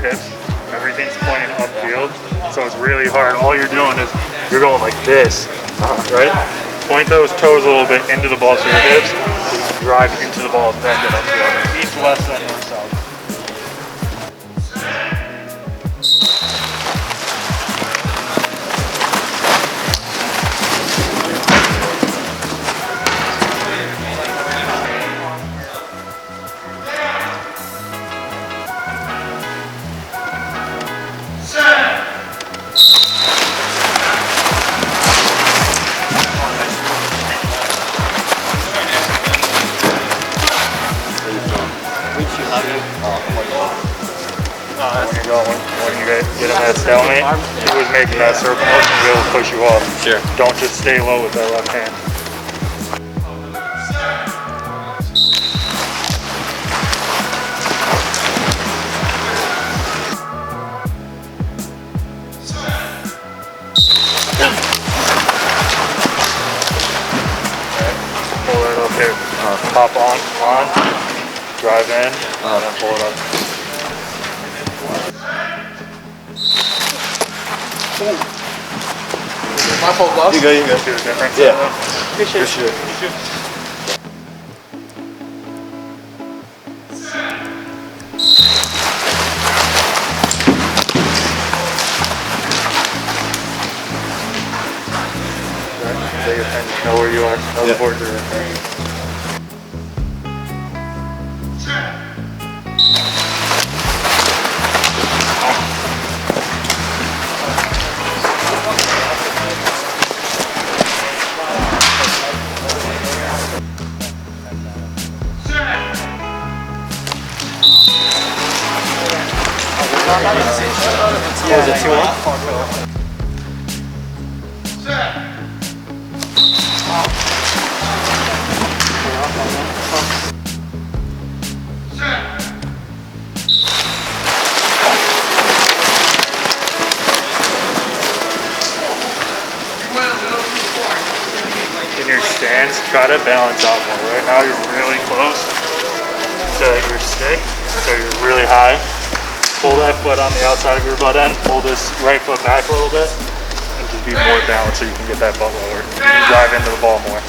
your hips. Everything's pointing upfield, so it's really hard. All you're doing is you're going like this, right? Point those toes a little bit into the ball, so your hips, so you can drive into the ball, then get upfield. East, west, and north, south. When you get him at stalemate, he was making that circle motion to be able to push you off. Sure. Don't just stay low with that left hand. Pull it up here. Pop on, drive in, and then pull it up. My fault, boss. You go, you go. See the difference? Yeah. Appreciate For it. sure. Take your time, just know where you are. Know the boards are right there. Was it 2-1? In your stance, try to balance out more. Right now you're really close to your stick, so you're really high. Pull that foot on the outside of your butt end, pull this right foot back a little bit, and just be more balanced so you can get that butt lower. You can drive into the ball more.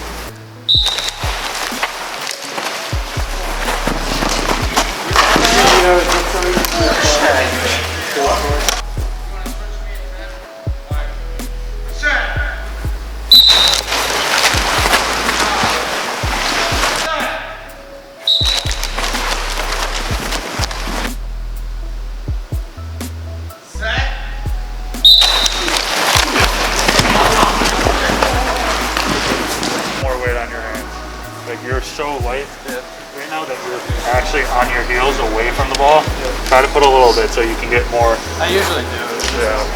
More weight on your hands. Like you're so light right now that you're actually on your heels away from the ball. Try to put a little bit so you can get more. I usually do. Yeah.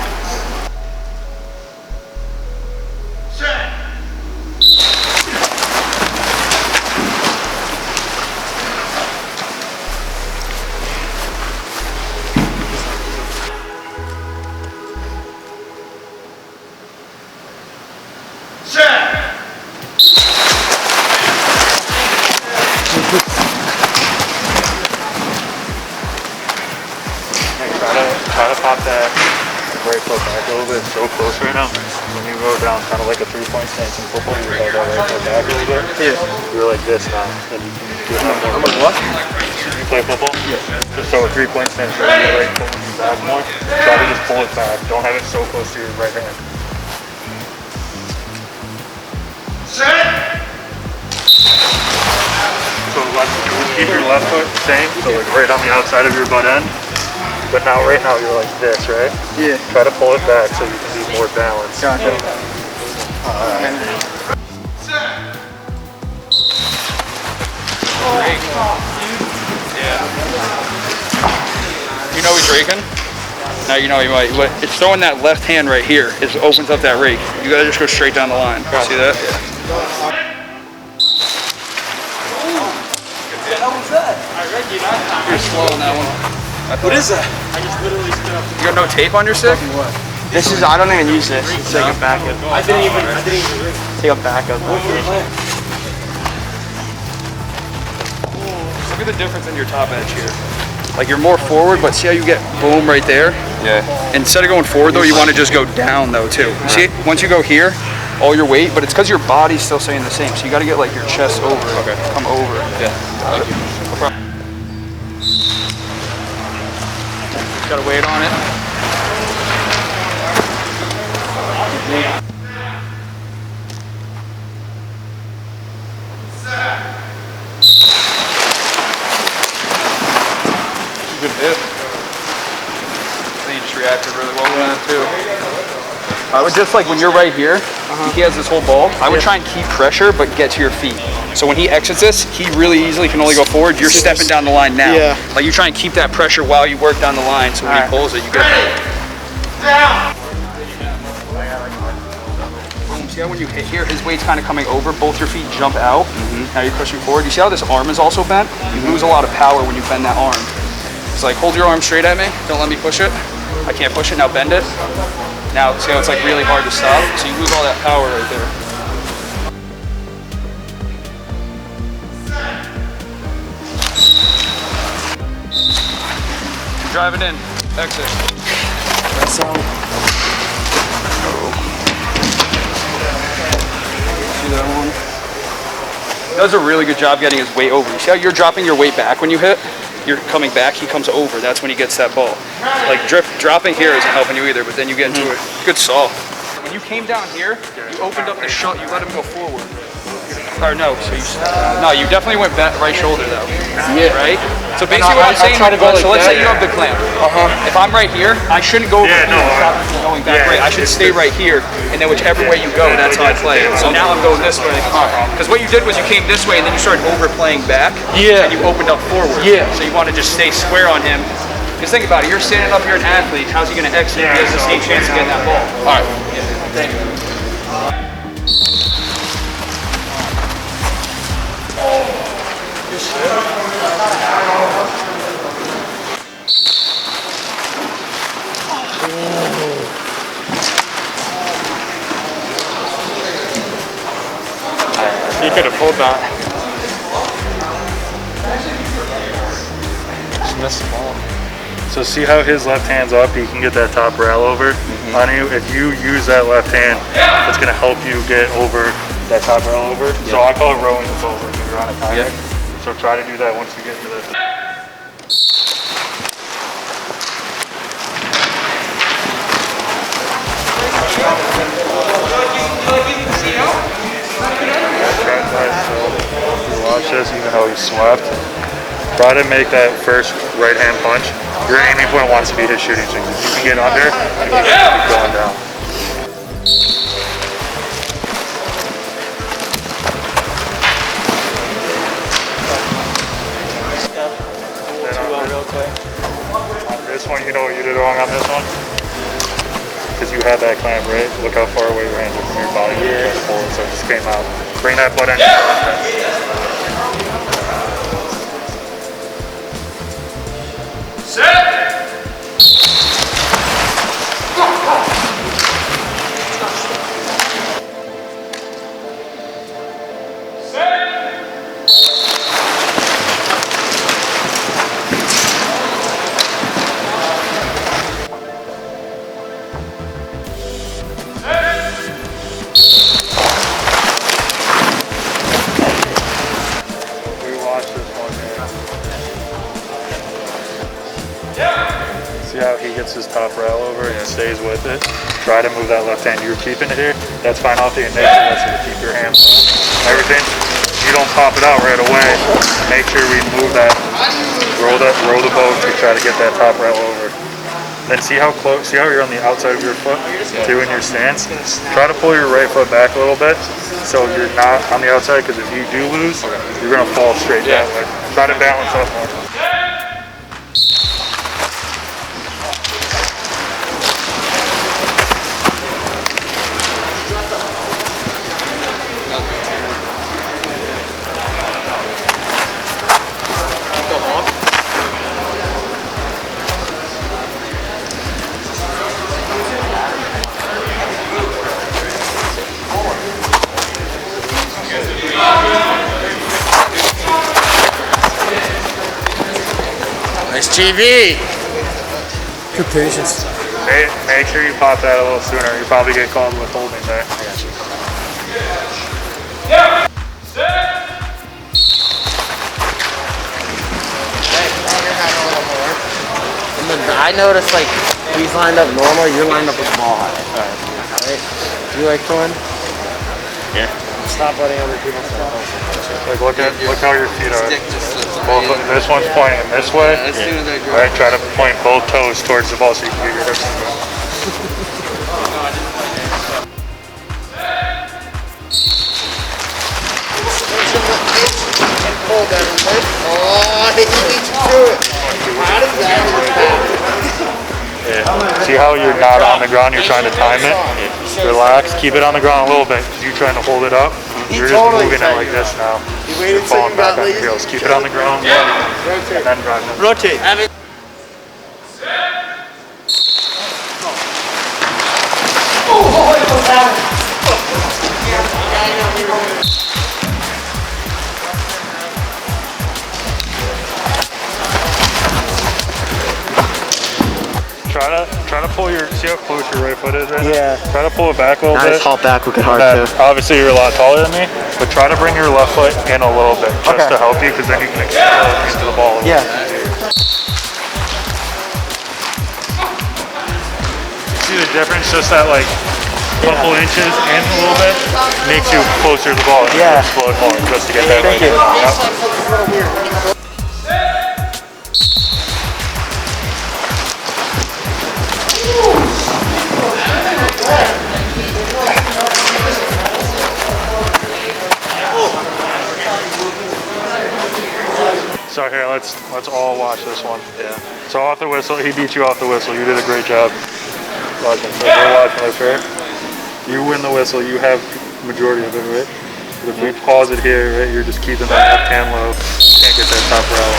Try to pop that right foot back a little bit. It's so close right now. When you go down kind of like a 3-point stance in football, you hold that right foot back a little bit. Yeah. You're like this now. Then you can do that more. I'm like, what? You play football? Yeah. Just so a 3-point stance where your right foot back more. Try to just pull it back. Don't have it so close to your right hand. So keep your left foot same, so like right on the outside of your butt end. But now, right now, you're like this, right? Yeah. Try to pull it back so you can be more balanced. Gotcha. You know he's raking? Now you know he might. It's throwing that left hand right here. It opens up that rake. You gotta just go straight down the line. See that? Yeah. You're slow on that one. What is that? You got no tape on your stick? This is, I don't even use this. It's like a backup. I didn't even take a backup. Look at the difference in your top edge here. Like you're more forward, but see how you get boom right there? Yeah. Instead of going forward though, you want to just go down though too. You see, once you go here, all your weight, but it's because your body's still staying the same. So you got to get like your chest over. Okay. Come over. Yeah. Thank you. No problem. Got to weight on it. Good hit. I think you just reacted really well with that too. I would just like when you're right here, he has this whole ball. I would try and keep pressure, but get to your feet. So when he exits this, he really easily can only go forward. You're stepping down the line now. Yeah. Like you try and keep that pressure while you work down the line. So when he pulls it, you get it. See how when you hit here, his weight's kind of coming over. Both your feet jump out. Now you're pushing forward. You see how this arm is also bent? You lose a lot of power when you bend that arm. It's like hold your arm straight at me. Don't let me push it. I can't push it. Now bend it. Now, see how it's like really hard to stop? So you lose all that power right there. Drive it in. Exit. That's See that one? He does a really good job getting his weight over. You see how you're dropping your weight back when you hit? You're coming back, he comes over. That's when he gets that ball. Like dropping here isn't helping you either, but then you get into it. Good saw. When you came down here, you opened up the shot, you let him go forward. Or no, so you definitely went back right shoulder though. Yeah. Right? So basically what I'm saying, so let's say you have the clamp. If I'm right here, I shouldn't go over here and stop from going back right. I should stay right here, and then whichever way you go, that's how I play it. So now I'm going this way. Because what you did was you came this way, and then you started overplaying back, and you opened up forward. Yeah. So you want to just stay square on him. Because think about it, you're standing up here an athlete, how's he going to exit? He has the same chance of getting that ball. All right. Yeah. Thank you. You could have pulled that. Just missed the ball. So see how his left hand's up? He can get that top rail over on you. If you use that left hand, it's going to help you get over that top rail over. So I call it rowing the boat when you're on a kayak. So try to do that once you get to this. Watch this, even though he swept. Try to make that first right hand punch. Your aiming point wants to be his shooting string. If you can get under, you can keep going down. On this one, you know what you did wrong on this one? Because you had that clamp, right? Look how far away your hands are from your body. Yeah. Pull it, so it just came out. Bring that butt in. See how he gets his top rail over and stays with it? Try to move that left hand. You're keeping it here. That's fine off the next one. So keep your hands low. Everything. You don't pop it out right away. Make sure we move that. Roll the boat to try to get that top rail over. Then see how close. See how you're on the outside of your foot too in your stance. Try to pull your right foot back a little bit so you're not on the outside. Because if you do lose, you're gonna fall straight that way. Try to balance up more. TV. Good patience. Make sure you pop that a little sooner. You probably get called with holding there. I got you. And then I noticed like he's lined up normal, you're lined up with ball high. Alright. Do you like throwing? Yeah. Stop letting other people throw. Like look how your feet are. Both, this one's pointing this way. Right, try to point both toes towards the ball so you can get your hips. Oh, he beat you through it. How does that happen? Yeah. See how you're not on the ground, you're trying to time it? Relax, keep it on the ground a little bit. You're trying to hold it up. You're just moving it like this now. You're falling back on your heels. Keep it on the ground, and then drive it. Rotate. Try to pull your, see how close your right foot is right now? Yeah. Try to pull it back a little bit. Nice halt back, wicked hard And then, too. obviously you're a lot taller than me, but try to bring your left foot in a little bit just to help you, because then you can accelerate into the ball a little bit easier. See the difference? Just that like couple inches in a little bit makes you closer to the ball and explode more just to get that right. Yep. So here, let's all watch this one. Yeah. So off the whistle, he beat you off the whistle. You did a great job. Watching. So we're watching this here. You win the whistle. You have majority of it, right? But if we pause it here, right, you're just keeping that left hand low. Can't get that top rail.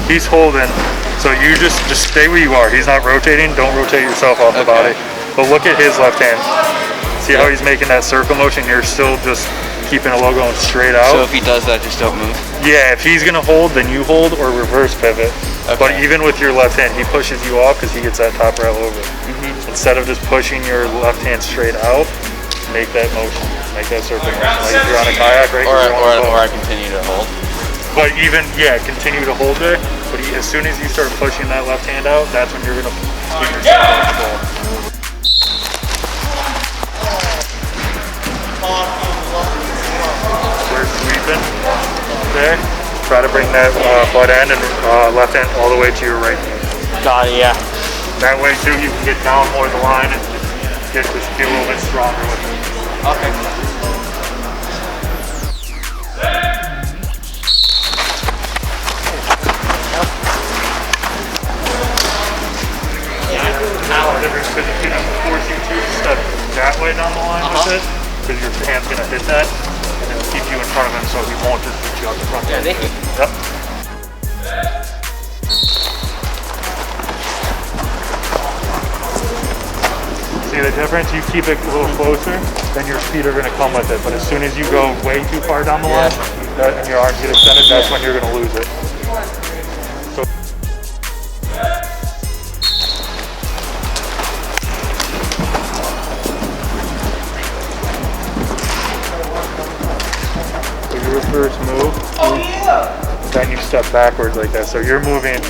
He's holding. So you just stay where you are. He's not rotating. Don't rotate yourself off the body. But look at his left hand. See how he's making that circle motion? You're still just keeping a low going straight out. So if he does that, just don't move? Yeah, if he's gonna hold, then you hold or reverse pivot. Okay. But even with your left hand, he pushes you off because he gets that top rail over. Instead of just pushing your left hand straight out, make that motion, make that circle motion. Like if you're on a kayak, right? Or I continue to hold. But even, continue to hold there. But as soon as you start pushing that left hand out, that's when you're gonna keep yourself on the ball. We're sweeping there. Try to bring that butt end and left hand all the way to your right hand. Got it, yeah. That way too, you can get down more the line and just be a little bit stronger with it. Okay. Because it's going to force you to step that way down the line with it, because your hand's going to hit that, and it'll keep you in front of him so he won't just beat you out the front. Yeah, thank you. Yep. See the difference? You keep it a little closer, then your feet are going to come with it. But as soon as you go way too far down the line, and your arms get extended, that's when you're going to lose it. So your first move, then you step backwards like that. So you're moving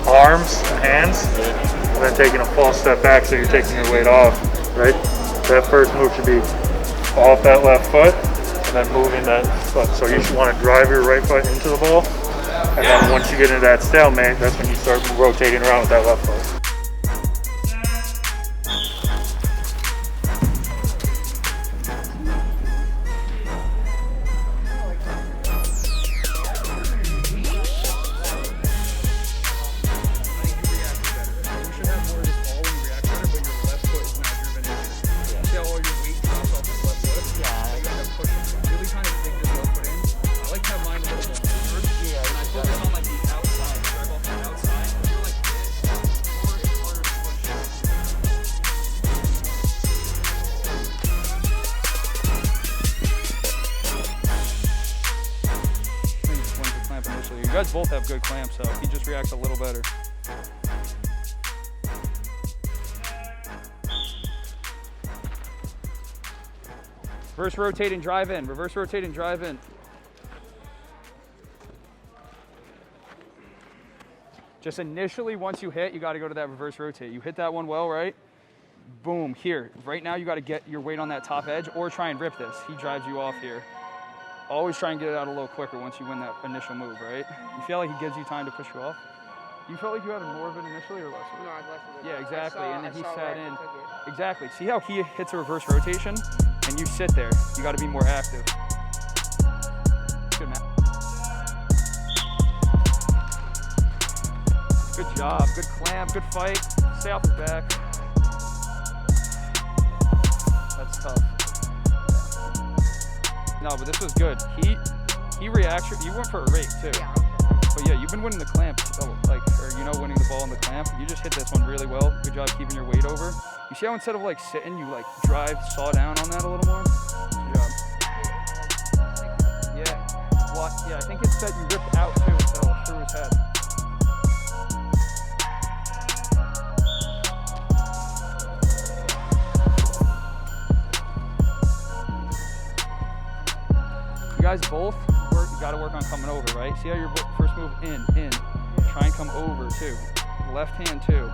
arms and hands, and then taking a false step back, so you're taking your weight off, right? That first move should be off that left foot, and then moving that foot. So you should want to drive your right foot into the ball, and then once you get into that stalemate, that's when you start rotating around with that left foot. guys both have good clamps, so he just reacts a little better. Reverse rotate and drive in. Reverse rotate and drive in. Just initially, once you hit, you got to go to that reverse rotate. You hit that one well, right? Boom, here. Right now, you got to get your weight on that top edge or try and rip this. He drives you off here. Always try and get it out a little quicker once you win that initial move, right? You feel like he gives you time to push you off? You felt like you had more of it initially or less? No, I less of it. Yeah, exactly. And then he sat in. It. Exactly. See how he hits a reverse rotation and you sit there? You got to be more active. Good, man. Good job. Good clamp. Good fight. Stay off his back. That's tough. No, but this was good. He reacted. You went for a rake too. Yeah. But yeah, you've been winning the clamp, winning the ball on the clamp. You just hit this one really well. Good job keeping your weight over. You see how instead of like sitting, you like saw down on that a little more? Good job. Yeah. Well, yeah, I think it's that you ripped out too instead of through his head. You guys both got to work on coming over, right? See how your first move in. Try and come over too. Left hand too.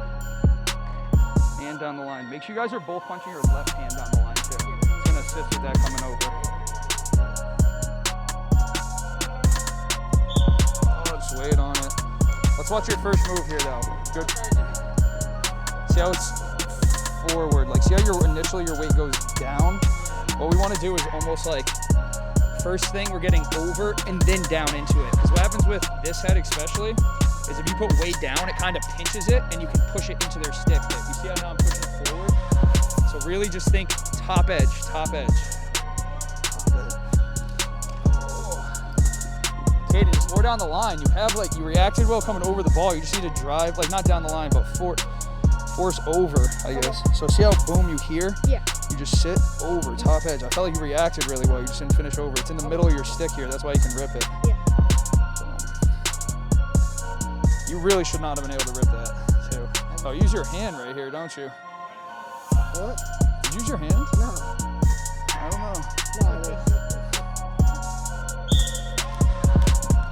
And down the line. Make sure you guys are both punching your left hand down the line too. It's gonna assist with that coming over. Oh, just wait on it. Let's watch your first move here though. Good. See how it's forward. Like see how your weight goes down? What we want to do is almost like first thing we're getting over and then down into it. Because what happens with this head especially is if you put weight down, it kind of pinches it and you can push it into their stick. You see how now I'm pushing it forward? So really just think top edge, top edge. Kaden, just more down the line. You reacted well coming over the ball. You just need to drive, like not down the line, but force over, I guess. So see how boom you hear? Yeah. You just sit over, top edge. I felt like you reacted really well. You just didn't finish over. It's in the middle of your stick here. That's why you can rip it. Yeah. You really should not have been able to rip that, too. Oh, use your hand right here, don't you? What? Did you use your hand? No. I don't know. No,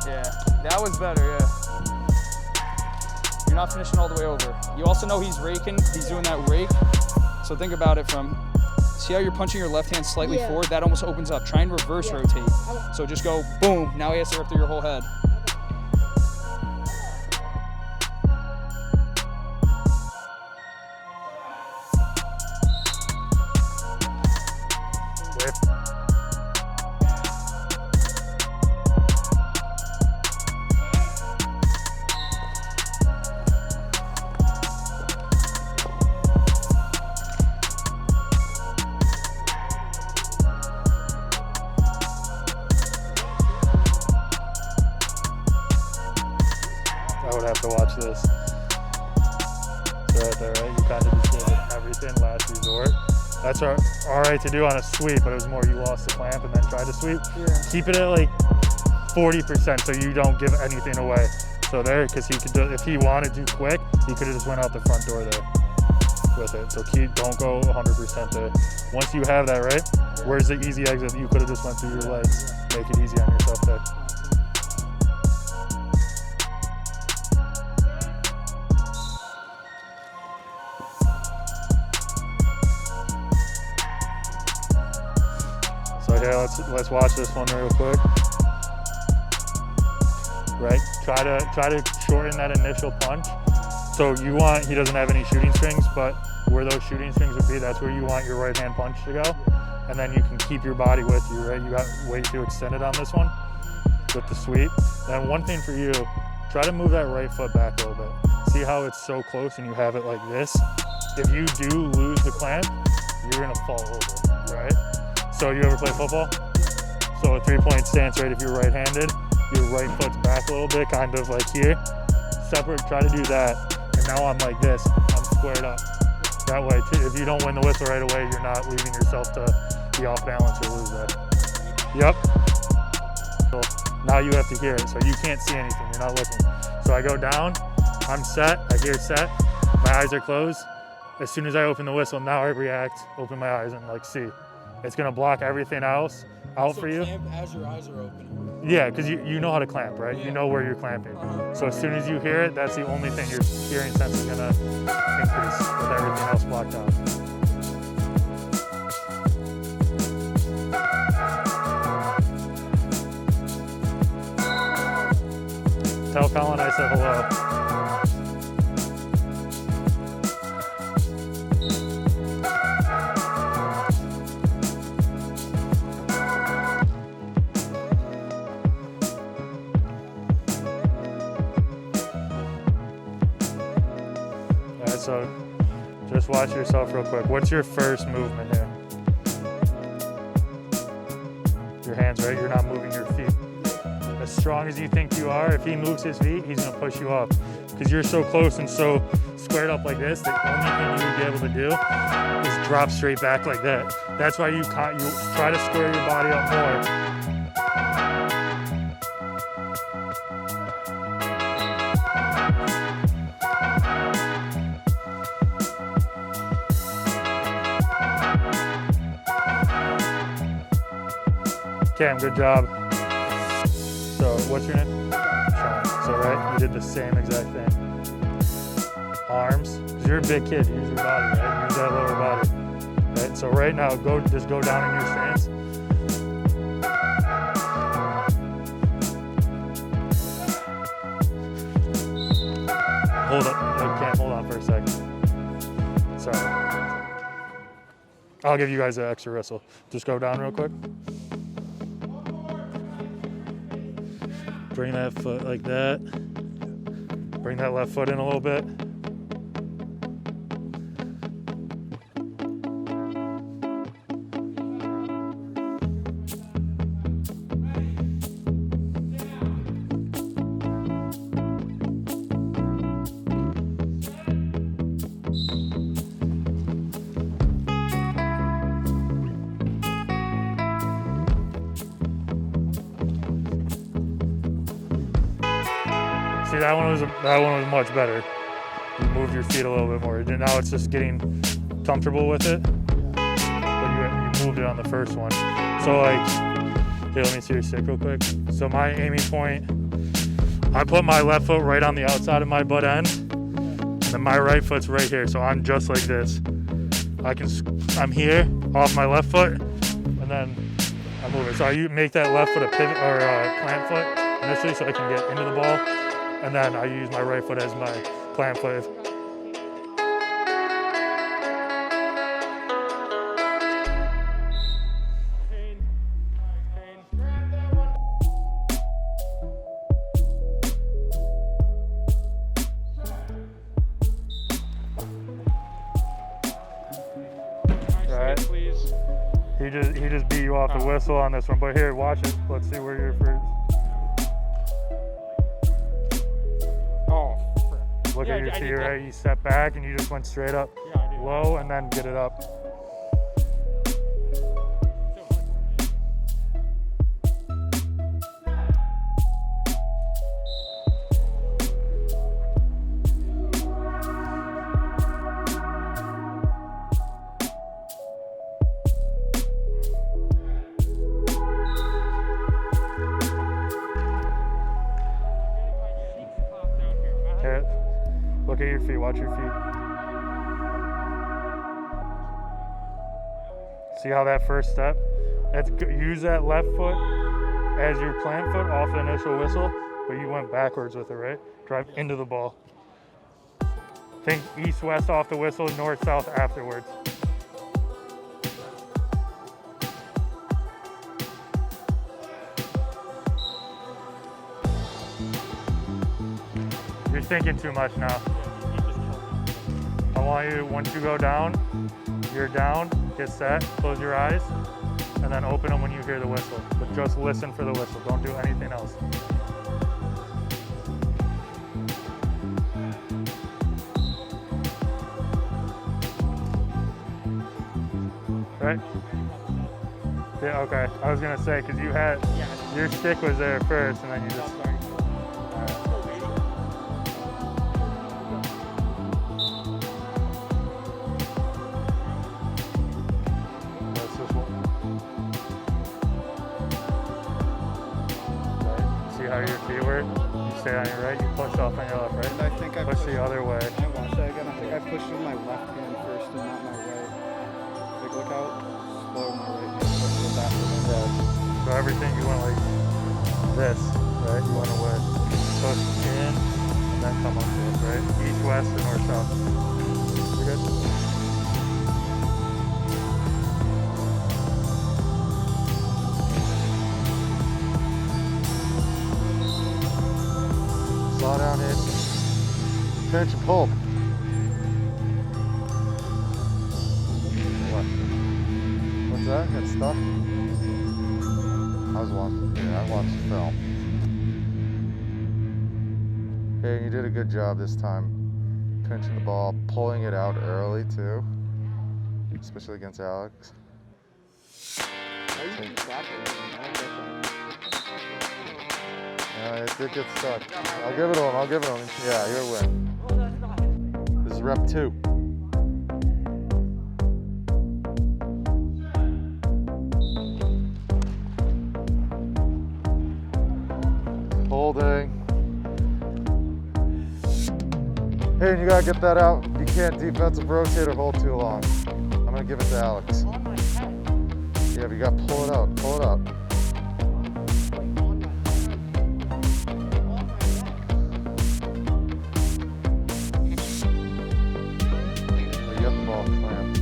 yeah, that was better, yeah. You're not finishing all the way over. You also know he's raking. He's doing that rake. So think about it from, see how you're punching your left hand slightly forward? That almost opens up. Try and reverse rotate. So just go boom. Now he has to rip through your whole head. I would have to watch this. So right there, right? You kind of just gave it everything, last resort. That's all right to do on a sweep, but it was more you lost the clamp and then tried to sweep. Yeah. Keep it at like 40% so you don't give anything away. So there, because he could do, if he wanted to quick, he could have just went out the front door there with it. So don't go 100% there. Once you have that, right? Where's the easy exit? You could have just went through your legs. Make it easy on yourself there. Yeah, let's watch this one real quick. Right, try to shorten that initial punch. So he doesn't have any shooting strings, but where those shooting strings would be, that's where you want your right hand punch to go. And then you can keep your body with you, right? You got way too extended on this one with the sweep. Then one thing for you, try to move that right foot back a little bit. See how it's so close and you have it like this? If you do lose the clamp, you're gonna fall over, right? So you ever play football? So a 3-point stance, right? If you're right-handed, your right foot's back a little bit, kind of like here. Separate, try to do that. And now I'm like this, I'm squared up. That way, if you don't win the whistle right away, you're not leaving yourself to be off balance or lose that. Yep. Cool. Now you have to hear it, so you can't see anything, you're not looking. So I go down, I'm set, I hear set, my eyes are closed. As soon as I open the whistle, now I react, open my eyes and like see. It's gonna block everything else out for you. Clamp as your eyes are open. Yeah, because you know how to clamp, right? Yeah. You know where you're clamping. So as soon as you hear it, that's the only thing your hearing sense is gonna increase with everything else blocked out. Tell Colin I said hello. All right, so just watch yourself real quick. What's your first movement here? Your hands, right? You're not moving your feet. As strong as you think you are, if he moves his feet, he's gonna push you up. Because you're so close and so squared up like this, the only thing you would be able to do is drop straight back like that. That's why you try to square your body up more. Cam, good job. So what's your name? Sean. So right, you did the same exact thing. Arms, because you're a big kid, use your body, right? Use that lower body. Right, so right now, just go down in your stance. Hold up, Cam, hold on for a second. Sorry. I'll give you guys an extra whistle. Just go down real quick. Bring that foot like that. Bring that left foot in a little bit. See, that one was much better. You moved your feet a little bit more. Now it's just getting comfortable with it. But you moved it on the first one. So like, here, let me see your stick real quick. So my aiming point, I put my left foot right on the outside of my butt end, and then my right foot's right here. So I'm just like this. I'm here off my left foot, and then I move it. So I make that left foot a pivot or a plant foot initially, so I can get into the ball. And then I use my right foot as my plant foot. Right. Please. He just beat you off the whistle on this one. But here, watch it. Let's see where you're first. Look at your feet, right? You step back and you just went straight up low and then get it up. Here. Look at your feet, watch your feet. See how that first step? Use that left foot as your plant foot off the initial whistle, but you went backwards with it, right? Drive into the ball. Think east-west off the whistle, north-south afterwards. You're thinking too much now. I want you, once you go down, you're down, get set, close your eyes, and then open them when you hear the whistle. But just listen for the whistle, don't do anything else. Right? Yeah, okay. I was gonna say, cause you had, Your stick was there first, and then you just. That's this one. Right. See how your feet work? You stay on your right, you push off on your left, right? I think I push the other way. I watched that again. I think I pushed with my left hand first and not my right. Like, look out slow my right hand. Push with that. Yeah. So everything you want like this, right? You want to push in and then come up to it, right? East, west, and north, south. You good? Slow down in. Pinch and pull. What's that? Got stuck? I watched the film. Hey, you did a good job this time. Pinching the ball, pulling it out early too. Especially against Alex. Yeah, it did get stuck. I'll give it to him. Yeah, you're a win. This is rep 2. Holding. Hey, you gotta get that out. You can't defensive rotate or hold too long. I'm gonna give it to Alex. Yeah, but you gotta pull it out. Pull it out. You got the ball clamped.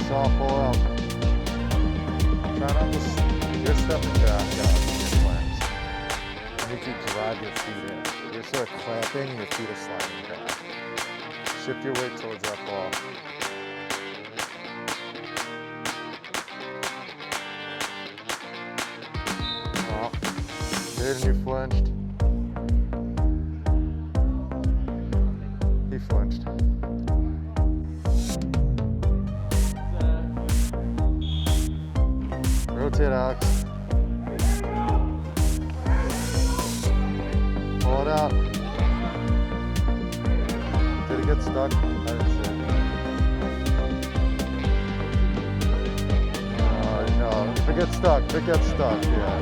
Soft pull out. Try not to. You're stepping back out your clamps. You need to drive your feet in. You're sort of clamping and your feet are sliding back. Shift your weight towards that ball. Off. Did and you flinched. He flinched. Rotate, Alex. Pull it out. Did it get stuck? I didn't see it. No. If it gets stuck, yeah.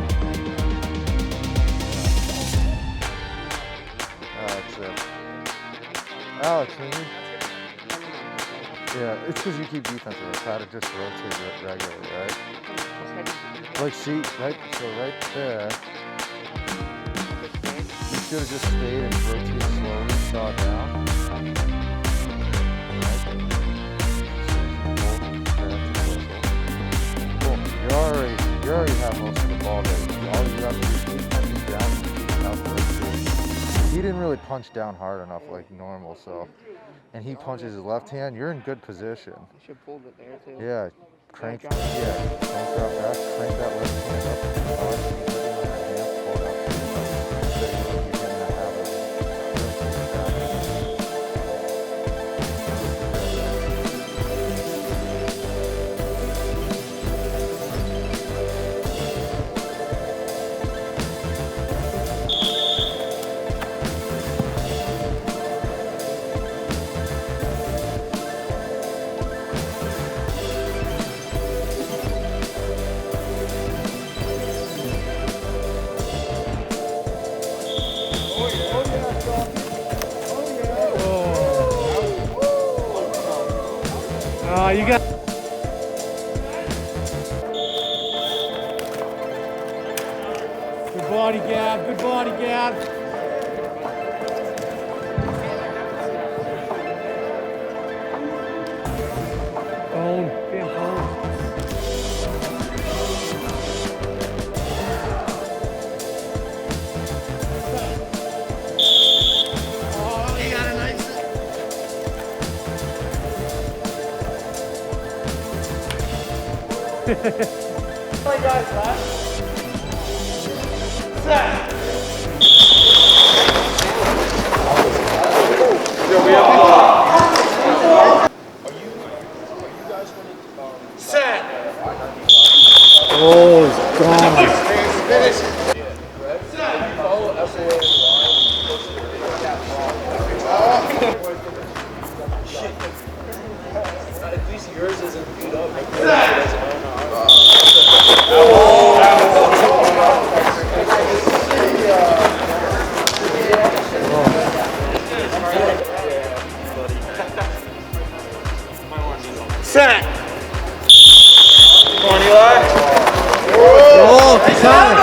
That's it. Alex, maybe? Yeah, it's because you keep defensive. Try to just rotate it regularly, right? Like, see, right? So right there. You should have just stayed and rotated slowly, saw it down. Right? Cool. You already have most of the ball there. All you have to do is punch down and keep out the rotation. He didn't really punch down hard enough like normal, so. And he punches his left hand, you're in good position. You should pull it there too. Yeah, crank drop back, crank that left hand up. Pull it up. So you get in that habit. You got. Good body, Gab. Good body, Gab. Phone. Damn phone. Oh, you got a nice. Play guys, left. Set. Yo, we have Set. Oh, it's gone. At least yours isn't beat up. Set. Come on, Eli. Oh, time.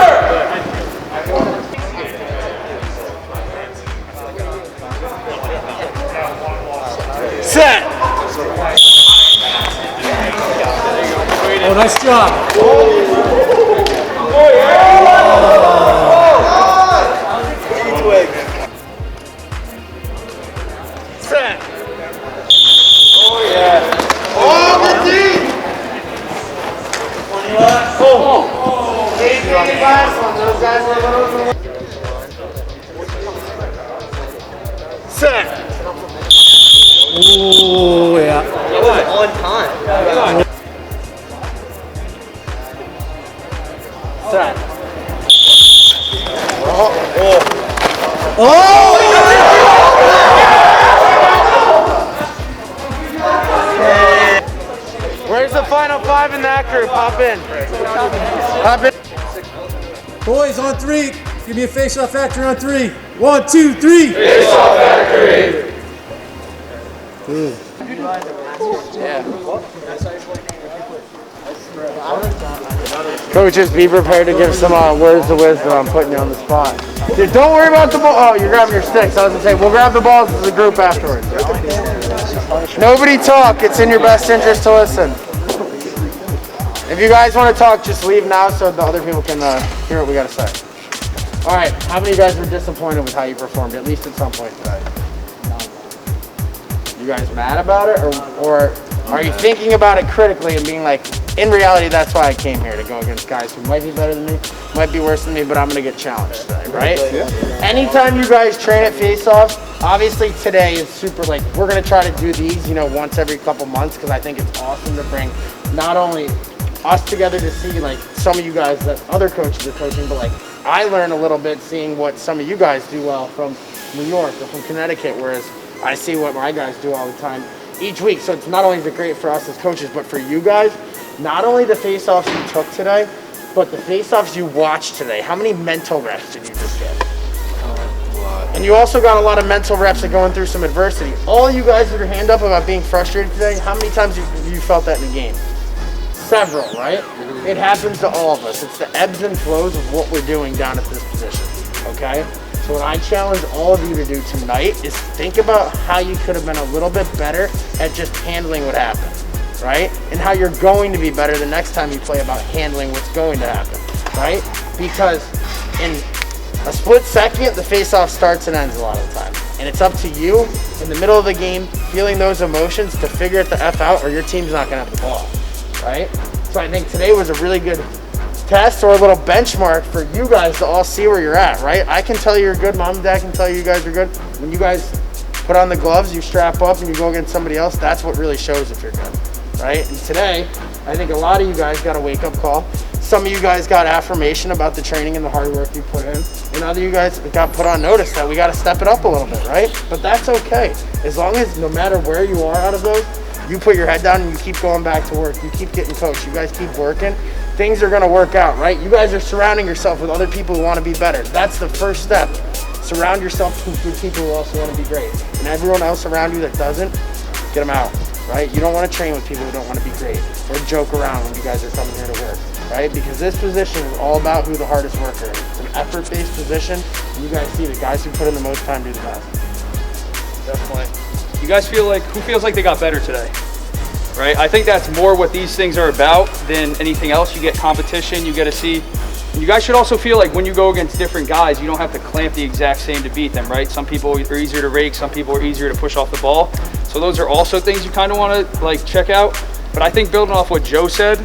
Set. Oh, nice job. Set. Oh, yeah. Oh, good deep. Set. Oh, yeah. It was on time. Set. Where's the final five in that group? Hop in. Hop in. Boys, on three. Give me a face-off factor on three. 1, 2, 3. Coaches, be prepared to give some words of wisdom. I'm putting you on the spot. Dude, don't worry about the ball. Oh, you're grabbing your sticks. I was going to say, we'll grab the balls as a group afterwards. Nobody talk. It's in your best interest to listen. If you guys want to talk, just leave now so the other people can hear what we got to say. All right, how many of you guys were disappointed with how you performed, at least at some point today? You guys mad about it, or are you thinking about it critically and being like, in reality, that's why I came here, to go against guys who might be better than me, might be worse than me, but I'm going to get challenged today, right? Yeah. Anytime you guys train at Faceoff, obviously today is super, like, we're going to try to do these, once every couple months, because I think it's awesome to bring not only us together to see, like, some of you guys that other coaches are coaching, but, like, I learn a little bit seeing what some of you guys do well from New York or from Connecticut, whereas I see what my guys do all the time each week. So it's not only is it great for us as coaches, but for you guys, not only the face-offs you took today, but the face-offs you watched today. How many mental reps did you just get? And you also got a lot of mental reps of going through some adversity. All you guys with your hand up about being frustrated today, how many times have you felt that in a game? Several, right? It happens to all of us. It's the ebbs and flows of what we're doing down at this position, okay? So what I challenge all of you to do tonight is think about how you could have been a little bit better at just handling what happened, right? And how you're going to be better the next time you play about handling what's going to happen, right? Because in a split second, the face-off starts and ends a lot of the time. And it's up to you in the middle of the game, feeling those emotions, to figure it the F out, or your team's not gonna have the ball, right? So I think today was a really good test, or a little benchmark for you guys to all see where you're at, right? I can tell you're good, mom and dad can tell you guys are good. When you guys put on the gloves, you strap up and you go against somebody else, that's what really shows if you're good, right? And today, I think a lot of you guys got a wake-up call. Some of you guys got affirmation about the training and the hard work you put in, and other you guys got put on notice that we got to step it up a little bit, right? But that's okay, as long as no matter where you are out of those, you put your head down and you keep going back to work. You keep getting coached. You guys keep working. Things are going to work out, right? You guys are surrounding yourself with other people who want to be better. That's the first step. Surround yourself with people who also want to be great. And everyone else around you that doesn't, get them out, right? You don't want to train with people who don't want to be great or joke around when you guys are coming here to work, right? Because this position is all about who the hardest worker is. It's an effort-based position. And you guys see the guys who put in the most time do the best. Definitely. You guys feel like, who feels like they got better today? Right? I think that's more what these things are about than anything else. You get competition, you get to see. And you guys should also feel like when you go against different guys, you don't have to clamp the exact same to beat them, right? Some people are easier to rake, some people are easier to push off the ball. So those are also things you kind of want to like check out. But I think building off what Joe said,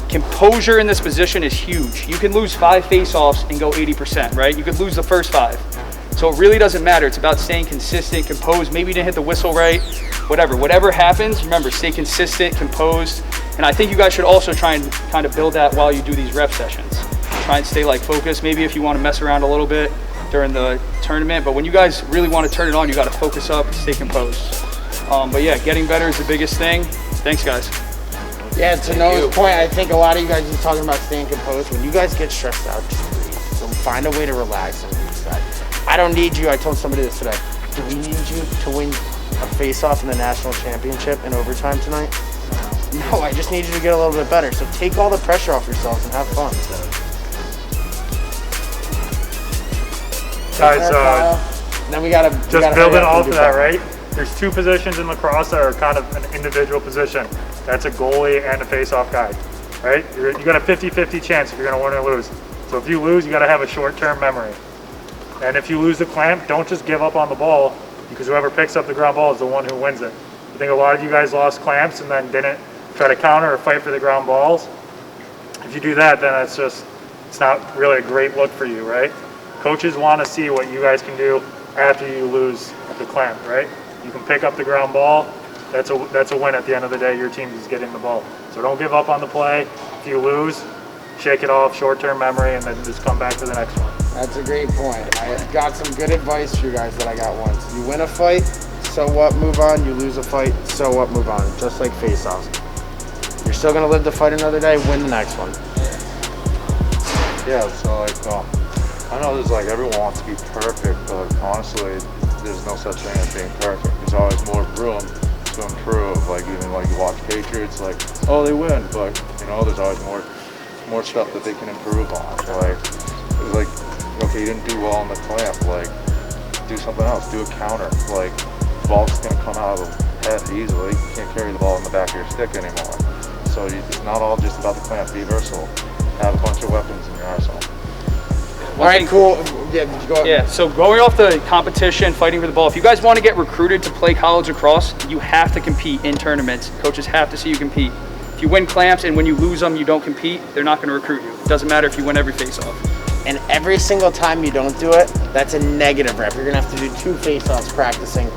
composure in this position is huge. You can lose 5 face-offs and go 80%, right? You could lose the first 5. So it really doesn't matter. It's about staying consistent, composed. Maybe you didn't hit the whistle right, whatever happens, remember, stay consistent, composed. And I think you guys should also try and kind of build that while you do these rep sessions. Try and stay like focused. Maybe if you want to mess around a little bit during the tournament, but when you guys really want to turn it on, you got to focus up, stay composed. But yeah, getting better is the biggest thing. Thanks, guys. Yeah, to Noah's point, I think a lot of you guys are talking about staying composed. When you guys get stressed out, just breathe. So find a way to relax and these guys. I don't need you. I told somebody this today. Do we need you to win a face-off in the national championship in overtime tonight? No, I just need you to get a little bit better. So take all the pressure off yourselves and have fun. Guys, then we gotta just building off of that, right? There's two positions in lacrosse that are kind of an individual position. That's a goalie and a face-off guy, right? You got a 50-50 chance if you're gonna win or lose. So if you lose, you gotta have a short-term memory. And if you lose the clamp, don't just give up on the ball, because whoever picks up the ground ball is the one who wins it. I think a lot of you guys lost clamps and then didn't try to counter or fight for the ground balls. If you do that, then it's not really a great look for you, right? Coaches want to see what you guys can do after you lose the clamp, right? You can pick up the ground ball. That's a win at the end of the day. Your team is getting the ball. So don't give up on the play. If you lose, shake it off, short-term memory, and then just come back to the next one. That's a great point. I got some good advice for you guys that I got once. You win a fight, so what, move on. You lose a fight, so what, move on. Just like face-offs. You're still gonna live to fight another day, win the next one. Yeah, so like, I know there's like, everyone wants to be perfect, but honestly, there's no such thing as being perfect. There's always more room to improve. Like even like you watch Patriots, like, oh, they win, but you know, there's always more stuff that they can improve on. Like, okay, you didn't do well on the clamp, like, do something else, do a counter. Like, the ball's gonna come out of the head easily. You can't carry the ball in the back of your stick anymore. So it's not all just about the clamp. Be versatile. Have a bunch of weapons in your arsenal. All right, cool. Yeah, go ahead. Yeah, so going off the competition, fighting for the ball, if you guys want to get recruited to play college lacrosse, you have to compete in tournaments. Coaches have to see you compete. If you win clamps and when you lose them, you don't compete, they're not going to recruit you. It doesn't matter if you win every face-off. And every single time you don't do it, that's a negative rep. You're going to have to do 2 face-offs practicing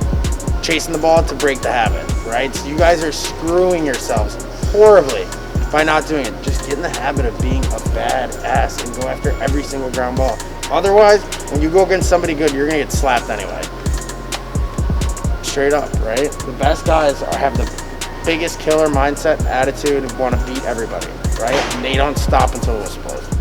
chasing the ball to break the habit, right? So you guys are screwing yourselves horribly by not doing it. Just get in the habit of being a badass and go after every single ground ball. Otherwise, when you go against somebody good, you're gonna get slapped anyway. Straight up, right? The best guys have the biggest killer mindset, attitude, and want to beat everybody, right? And they don't stop until the whistle blows.